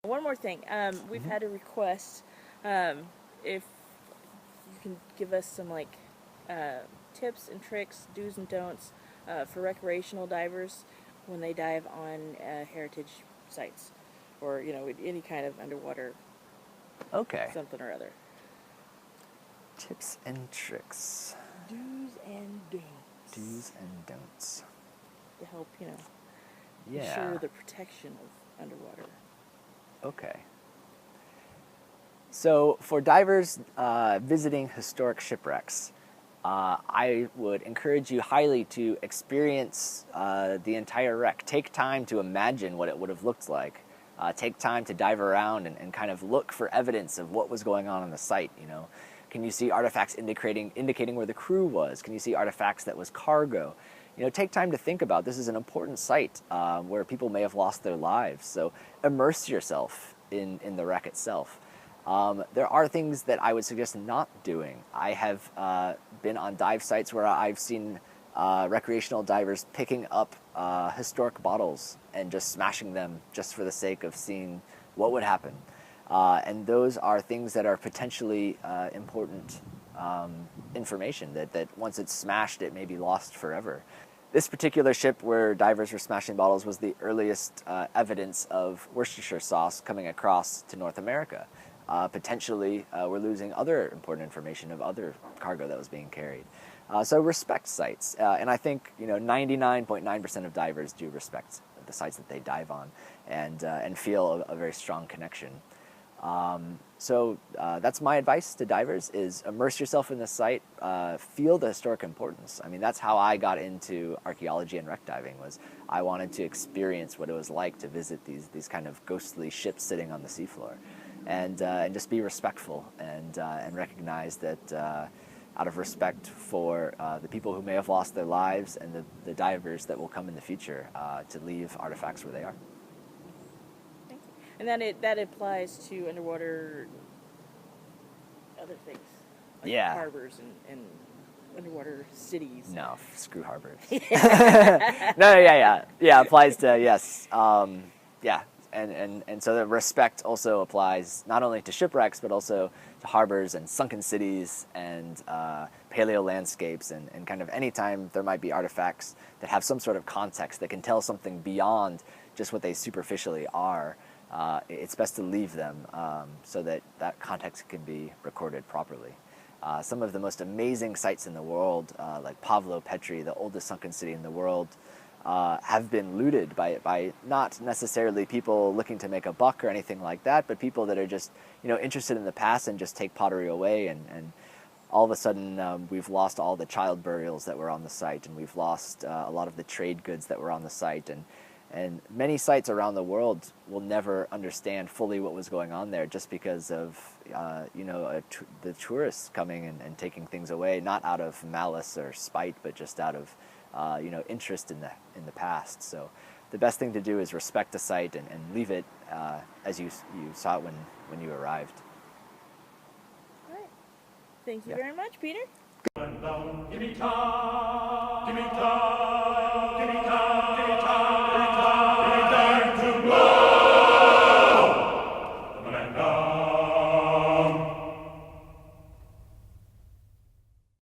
One more thing. We've had a request. If you can give us some tips and tricks, do's and don'ts for recreational divers when they dive on heritage sites, or any kind of underwater Okay. something or other. Tips and tricks. Do's and don'ts. Do's and don'ts. To help Yeah. ensure the protection of underwater. Okay. So for divers visiting historic shipwrecks, I would encourage you highly to experience the entire wreck. Take time to imagine what it would have looked like. Take time to dive around and kind of look for evidence of what was going on the site. Can you see artifacts indicating where the crew was? Can you see artifacts that was cargo? Take time to think about this is an important site where people may have lost their lives. So immerse yourself in the wreck itself. There are things that I would suggest not doing. I have been on dive sites where I've seen recreational divers picking up historic bottles and just smashing them just for the sake of seeing what would happen. And those are things that are potentially important information that once it's smashed, it may be lost forever. This particular ship where divers were smashing bottles was the earliest evidence of Worcestershire sauce coming across to North America. Potentially, we're losing other important information of other cargo that was being carried. So respect sites, and I think 99.9% of divers do respect the sites that they dive on, and feel a very strong connection. So that's my advice to divers: is immerse yourself in the site, feel the historic importance. I mean, that's how I got into archaeology and wreck diving. Was I wanted to experience what it was like to visit these kind of ghostly ships sitting on the seafloor. And just be respectful and recognize that out of respect for the people who may have lost their lives and the divers that will come in the future, to leave artifacts where they are. Thank you. And that applies to underwater other things, like harbors and underwater cities. No, screw harbors. No, yeah, applies to, yes, yeah. And so the respect also applies not only to shipwrecks, but also to harbors and sunken cities and paleo landscapes and kind of any time there might be artifacts that have some sort of context that can tell something beyond just what they superficially are. It's best to leave them so that context can be recorded properly. Some of the most amazing sites in the world, like Pavlo Petri, the oldest sunken city in the world, have been looted by not necessarily people looking to make a buck or anything like that, but people that are just interested in the past and just take pottery away, and all of a sudden we've lost all the child burials that were on the site, and we've lost a lot of the trade goods that were on the site, and many sites around the world will never understand fully what was going on there just because of the tourists coming and taking things away, not out of malice or spite, but just out of interest in the past. So the best thing to do is respect the site and leave it as you saw it when you arrived. All right. Thank you very much, Peter. Give me time, give me time.